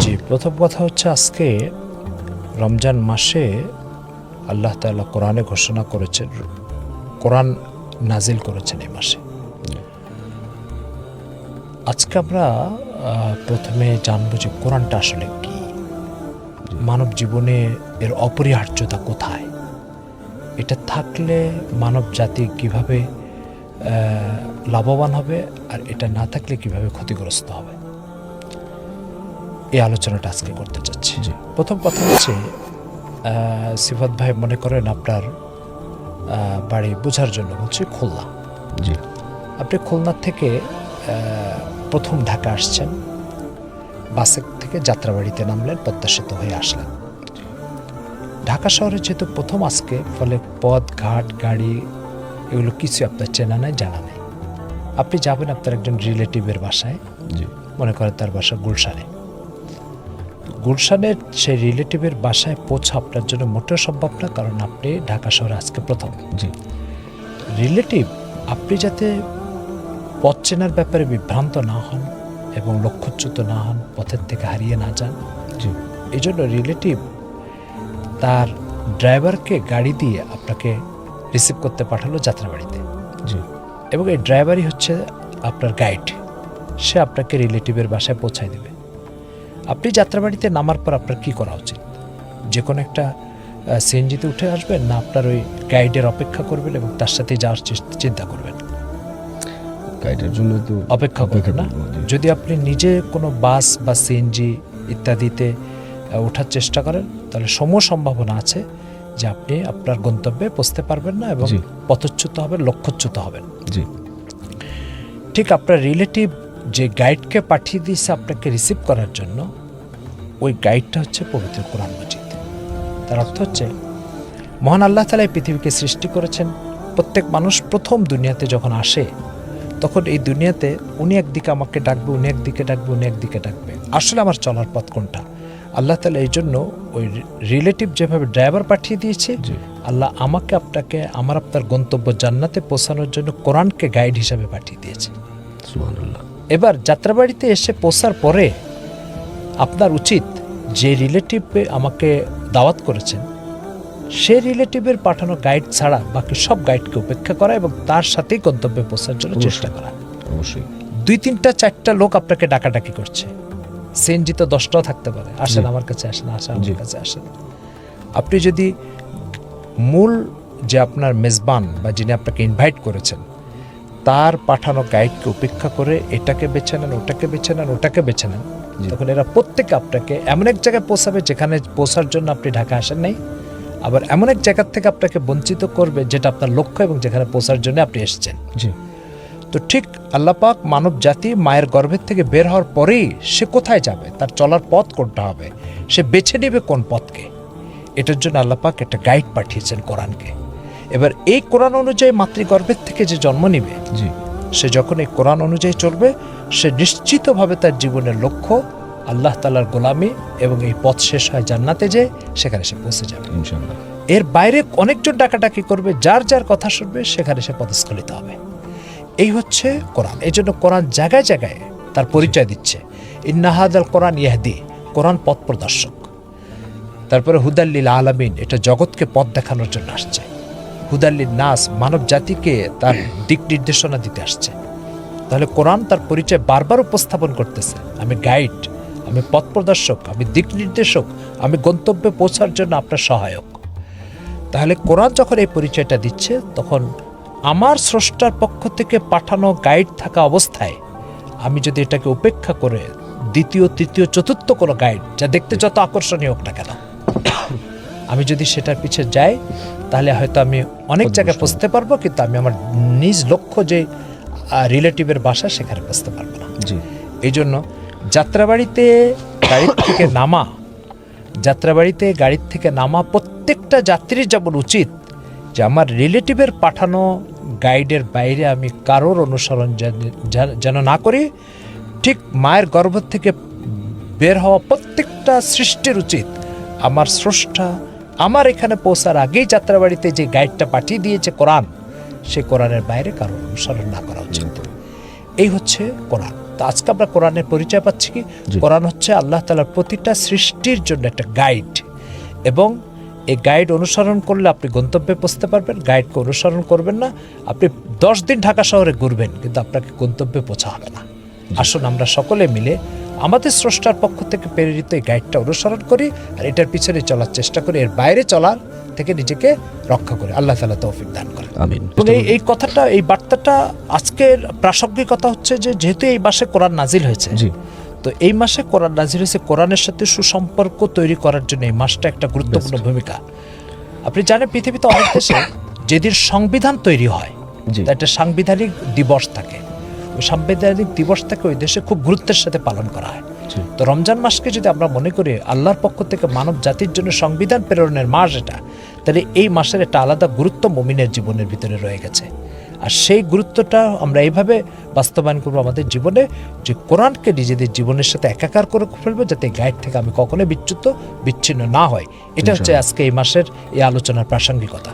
জি, প্রথম কথা হচ্ছে আজকে রমজান মাসে আল্লাহ তাআলা কোরআনে ঘোষণা করেছেন, কোরআন নাজিল করেছেন এই মাসে। আজকে আমরা প্রথমে জানবো যে কোরআনটা আসলে কি, মানব জীবনে এর অপরিহার্যতা কোথায়, এটা থাকলে মানব জাতি কিভাবে লাভবান হবে আর এটা না থাকলে কিভাবে ক্ষতিগ্রস্ত হবে, এই আলোচনাটা আজকে করতে চাচ্ছি। প্রথম কথা হচ্ছে সিফাত ভাই মনে করেন আপনার বাড়ি বোঝার জন্য বলছি খুলনা। জি, আপনি খুলনা থেকে প্রথম ঢাকা আসছেন, বাসে থেকে যাত্রাবাড়িতে নামলেন, পদ্মা সেতু হয়ে আসলেন। ঢাকা শহরে যেহেতু প্রথম আজকে, ফলে পথ ঘাট গাড়ি এগুলো কিছু আপনার চেনা নাই, জানা নেই। আপনি যাবেন আপনার একজন রিলেটিভের বাসায়, জি, মনে করেন তার বাসা গুলশানে। গুলশানের সেই রিলেটিভের বাসায় পৌঁছা আপনার জন্য মোটেও সম্ভব না, কারণ আপনি ঢাকা শহরে আজকে প্রথম। জি, রিলেটিভ আপনি যাতে পথ চেনার ব্যাপারে বিভ্রান্ত না হন এবং লক্ষ্যচ্যুত না হন, পথের থেকে হারিয়ে না যান, জি, এই জন্য রিলেটিভ তার ড্রাইভারকে গাড়ি দিয়ে আপনাকে রিসিভ করতে পাঠালো যাত্রাবাড়িতে। জি, এবং এই ড্রাইভারই হচ্ছে আপনার গাইড, সে আপনাকে রিলেটিভের বাসায় পৌঁছায় দেবে। আপনি যাত্রাবাড়িতে নামার পর আপনার কী করা উচিত? যে কোনো একটা সিএনজিতে উঠে আসবেন, না আপনার ওই গাইডের অপেক্ষা করবেন এবং তার সাথে যাওয়ার চিন্তা করবেন? গাইডের জন্য তো অপেক্ষা করবেন না। যদি আপনি নিজে কোনো বাস বা সিএনজি ইত্যাদিতে ওঠার চেষ্টা করেন, তাহলে সম্ভাবনা আছে যে আপনি আপনার গন্তব্যে পৌঁছতে পারবেন না এবং পথচ্যুত হবেন, লক্ষ্যচ্যুত হবেন। জি, ঠিক আপনার রিলেটিভ যে গাইডকে পাঠিয়ে দিয়েছে আপনাকে রিসিভ করার জন্য, ওই গাইডটা হচ্ছে পবিত্র কোরআন মাজিদ। তার অর্থ হচ্ছে মহান আল্লাহ তাআলা এই পৃথিবীকে সৃষ্টি করেছেন। প্রত্যেক মানুষ প্রথম দুনিয়াতে যখন আসে, তখন এই দুনিয়াতে উনি একদিকে আমাকে ডাকবে, উনি একদিকে ডাকবে, উনি একদিকে ডাকবে। আসলে আমার চলার পথ কোনটা? আল্লাহ তাআলা এই জন্য ওই রিলেটিভ যেভাবে ড্রাইভার পাঠিয়ে দিয়েছে, আল্লাহ আমাকে আপনাকে আপনার গন্তব্য জান্নাতে পৌঁছানোর জন্য কোরআনকে গাইড হিসাবে পাঠিয়ে দিয়েছে। সুবহানাল্লাহ। এবার যাত্রাবাড়িতে এসে পৌঁছার পরে আপনার উচিত যে রিলেটিভ আমাকে দাওয়াত করেছেন, সে রিলেটিভের পাঠানো গাইড ছাড়া বাকি সব গাইডকে উপেক্ষা করা এবং তার সাথেই গন্তব্যে পৌঁছার জন্য চেষ্টা করা। অবশ্যই 2-3-4টা লোক আপনাকে ডাকাডাকি করছে, সিএনজি তো 10টাও থাকতে পারে, আসেন আমার কাছে, আসেন, আসেন আমার কাছে আসেন। আপনি যদি মূল যে আপনার মেজবান বা যিনি আপনাকে ইনভাইট করেছেন তার পাঠানো গাইডকে উপেক্ষা করে এটাকে বেছে নেন, ওটাকে বেছে নেন, ওটাকে বেছে নেন, তখন এরা প্রত্যেকে আপনাকে এমন এক জায়গায় পৌঁছাবে যেখানে পৌঁছার জন্য আপনি ঢাকা আসেন নাই, আবার এমন এক জায়গার থেকে আপনাকে বঞ্চিত করবে যেটা আপনার লক্ষ্য এবং যেখানে পৌঁছার জন্য আপনি এসেছেন। জি, তো ঠিক আল্লাহ পাক মানব জাতি মায়ের গর্ভের থেকে বের হওয়ার পরেই সে কোথায় যাবে, তার চলার পথ কোনটা হবে, সে বেছে নেবে কোন পথকে, এটার জন্য আল্লাহ পাক একটা গাইড পাঠিয়েছেন, কোরআনকে। এবার এই কোরআন অনুযায়ী মাতৃগর্ভের থেকে যে জন্ম নিবে, জি, সে যখন এই কোরআন অনুযায়ী চলবে, সে নিশ্চিতভাবে তার জীবনের লক্ষ্য আল্লাহ তাআলার গোলামি এবং এই পথ শেষ হয় জান্নাতে, যে সেখানে সে পৌঁছে যাবে ইনশাআল্লাহ। এর বাইরে অনেকজন ডাকাডাকি করবে, যার যার কথা শুনবে সেখানে সে পদস্খলিত হবে। এই হচ্ছে কোরআন। এই জন্য কোরআন জায়গায় জায়গায় তার পরিচয় দিচ্ছে, ইন্না হাযাল কোরআন ইয়াহদি, কোরআন পথ প্রদর্শক। তারপরে হুদাল্লিল আলামিন, এটা জগৎকে পথ দেখানোর জন্য আসছে। হুদাল্লিল নাস, মানব জাতিকে তার দিক নির্দেশনা দিতে আসছে। তাহলে কোরআন তার পরিচয় বারবার উপস্থাপন করতেছে, আমি গাইড, আমি পথ প্রদর্শক, আমি দিক নির্দেশক, আমি গন্তব্যে পৌঁছার জন্য আপনার সহায়ক। তাহলে কোরআন যখন এই পরিচয়টা দিচ্ছে, তখন আমার স্রষ্টার পক্ষ থেকে পাঠানো গাইড থাকা অবস্থায় আমি যদি এটাকে উপেক্ষা করে দ্বিতীয়, তৃতীয়, চতুর্থ কোনো গাইড, যা দেখতে যত আকর্ষণীয় হোক না কেন, আমি যদি সেটার পিছে যাই, তাহলে হয়তো আমি অনেক জায়গায় পৌঁছতে পারবো, কিন্তু আমি আমার নিজ লক্ষ্য যে রিলেটিভের বাসা সেখানে পৌঁছতে পারবো না। জি, এই জন্য যাত্রাবাড়িতে গাড়ির থেকে নামা, যাত্রাবাড়িতে গাড়ির থেকে নামা প্রত্যেকটা যাত্রীর যেমন উচিত যে আমার রিলেটিভের পাঠানো গাইডের বাইরে আমি কারোর অনুসরণ যেন না করি, ঠিক মায়ের গর্ভ থেকে বের হওয়া প্রত্যেকটা সৃষ্টির উচিত আমার স্রষ্টা আমার এখানে পৌঁছার আগেই যাত্রাবাড়িতে যে গাইডটা পাঠিয়ে দিয়েছে কোরআন, সে কোরআনের বাইরে কারোর অনুসরণ না করা উচিত। এই হচ্ছে কোরআন। তো আজকে আমরা কোরআনের পরিচয় পাচ্ছি কি, জি। কোরআন হচ্ছে আল্লাহ তাআলার প্রতিটা সৃষ্টির জন্য একটা গাইড, এবং এই গাইড অনুসরণ করলে আপনি গন্তব্যে পৌঁছতে পারবেন। গাইডকে অনুসরণ করবেন না, আপনি 10 দিন ঢাকা শহরে ঘুরবেন কিন্তু আপনাকে গন্তব্যে পৌঁছা হবে না। আসুন আমরা সকলে মিলে আমাদের স্রষ্টার পক্ষ থেকে প্রেরিত এই গাইডটা অনুসরণ করি আর এটার পিছনে চলার চেষ্টা করি, এর বাইরে চলার থেকে নিজেকে রক্ষা করি। আল্লাহ তাআলা তৌফিক দান করেন। আমিন। এবং এই কথাটা, এই বার্তাটা আজকের প্রাসঙ্গিকতা হচ্ছে যে যেহেতু এই মাসে কোরআন নাজিল হয়েছে, জি। তো এই মাসে কোরআন নাজিল হয়েছে, কোরআনের সাথে সুসম্পর্ক তৈরি করার জন্য এই মাসটা একটা গুরুত্বপূর্ণ ভূমিকা। আপনি জানেন পৃথিবীতে অনেক দেশে যেদিন সংবিধান তৈরি হয়, জি। তা একটা সাংবিধানিক দিবস থাকে, ওই সাংবিধানিক দিবস থেকে ওই দেশে খুব গুরুত্বের সাথে পালন করা হয়। জি। তো রমজান মাসকে যদি আমরা মনে করি আল্লাহর পক্ষ থেকে মানব জাতির জন্য সংবিধান প্রেরণের মাস এটা, তাহলে এই মাসের একটা আলাদা গুরুত্ব মুমিনের জীবনের ভিতরে রয়ে গেছে। আর সেই গুরুত্বটা আমরা এইভাবে বাস্তবায়ন করবো আমাদের জীবনে, যে কোরআনকে নিজেদের জীবনের সাথে একাকার করে ফেলবো, যাতে এই গাইড থেকে আমি কখনোই বিচ্যুত বিচ্ছিন্ন না হয়। এটা হচ্ছে আজকে এই মাসের এই আলোচনার প্রাসঙ্গিকতা।